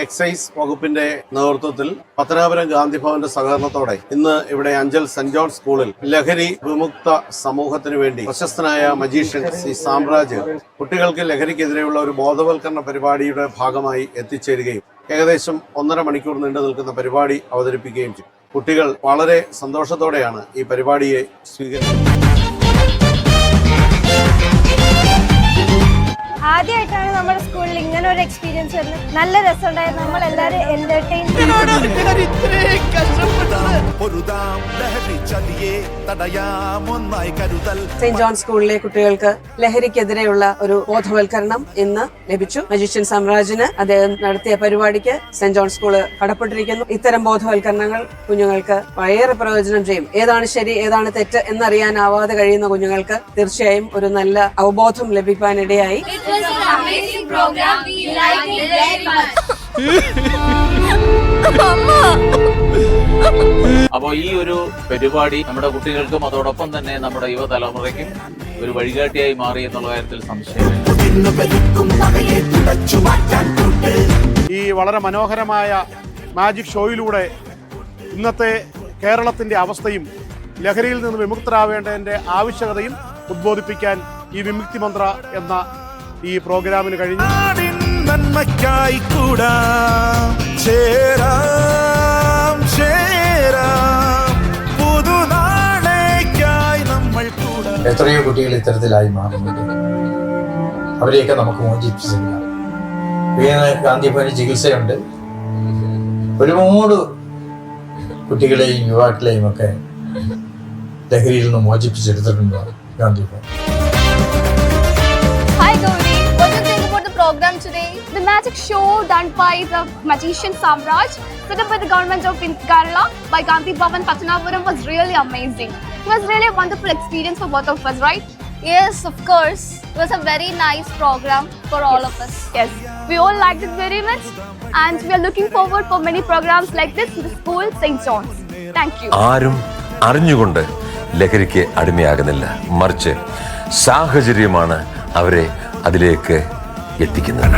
Excise വകുപ്പിന്റെ നേതൃത്വത്തിൽ പത്തനാപുരം ഗാന്ധി ഭവന്റെ സഹകരണത്തോടെ ഇന്ന് ഇവിടെ അഞ്ചൽ സെന്റ് ജോൺ സ്കൂളിൽ ലഹരി വിമുക്ത സമൂഹത്തിന് വേണ്ടി പ്രശസ്തനായ മജീഷ്യൻ ശ്രീ സാമ്രാജ് കുട്ടികൾക്ക് ലഹരിക്കെതിരെയുള്ള ഒരു ബോധവൽക്കരണ പരിപാടിയുടെ ഭാഗമായി എത്തിച്ചേരുകയും ഏകദേശം 1.5 മണിക്കൂർ നീണ്ടു നിൽക്കുന്ന പരിപാടി അവതരിപ്പിക്കുകയും ചെയ്തു. കുട്ടികൾ വളരെ സന്തോഷത്തോടെയാണ് ഈ പരിപാടിയെ സ്വീകരിച്ചത്. ആദ്യമായിട്ടാണ് നമ്മുടെ സ്കൂളിൽ ഇങ്ങനെ ഒരു എക്സ്പീരിയൻസ് വരുന്നത്. നല്ല രസമുണ്ടായിരുന്നു. നമ്മളെല്ലാവരും എന്റർടൈൻ. സെന്റ് ജോൺ സ്കൂളിലെ കുട്ടികൾക്ക് ലഹരിക്കെതിരെയുള്ള ഒരു ബോധവൽക്കരണം ഇന്ന് ലഭിച്ചു. മജീഷ്യൻ സാമ്രാജിന് അദ്ദേഹം നടത്തിയ പരിപാടിക്ക് സെന്റ് ജോൺ സ്കൂള് കടപ്പെട്ടിരിക്കുന്നു. ഇത്തരം ബോധവൽക്കരണങ്ങൾ കുഞ്ഞുങ്ങൾക്ക് വളരെ പ്രയോജനം ചെയ്യും. ഏതാണ് ശരി ഏതാണ് തെറ്റ് എന്നറിയാനാവാതെ കഴിയുന്ന കുഞ്ഞുങ്ങൾക്ക് തീർച്ചയായും ഒരു നല്ല അവബോധം ലഭിക്കാനിടയായി. Amazing program. We like it very much. അപ്പോൾ ഈ ഒരു പരിപാടി നമ്മുടെ കുട്ടികൾക്കും അതോടൊപ്പം തന്നെ നമ്മുടെ യുവതലമുറയ്ക്കും ഒരു വഴികാട്ടിയായി മാറി എന്നുള്ള കാര്യത്തിൽ സംശയമില്ല. ഈ വളരെ മനോഹരമായ മാജിക് ഷോയിലൂടെ ഇന്നത്തെ കേരളത്തിന്റെ അവസ്ഥയും ലഹരിയിൽ നിന്ന് വിമുക്തരാവേണ്ടതിന്റെ ആവശ്യകതയും ഉദ്ബോധിപ്പിക്കാൻ ഈ വിമുക്തി മന്ത്ര എന്ന ഈ പ്രോഗ്രാമിന് കഴിഞ്ഞു. എത്രയോ കുട്ടികൾ ഇത്തരത്തിലായി മാറുന്നുണ്ട്. അവരെയൊക്കെ നമുക്ക് മോചിപ്പിച്ചില്ല. ഗാന്ധി ഭവന് ചികിത്സയുണ്ട്. ഒരുപാട് കുട്ടികളെയും യുവാക്കളെയും ഒക്കെ ലഹരിയിൽ നിന്ന് മോചിപ്പിച്ചെടുത്തിട്ടുണ്ട് Gandhi Bhavan. Program today, the magic show done by the magician Samraj, set up by the government of Kerala by Gandhi Bhavan Patanapuram, was really amazing. It was really a wonderful experience for both of us, right? Yes, of course. It was a very nice program for all of us. Yes, we all liked it very much, and we are looking forward for many programs like this in the school St. John's. Thank you. ആരും അറിഞ്ഞുകൊണ്ട് ലഹരിക്ക് അടിമയാകുന്നില്ല, മറിച്ച് സാഹചര്യമാണ് അവരെ അതിലേക്ക് എത്തിക്കുന്നത്.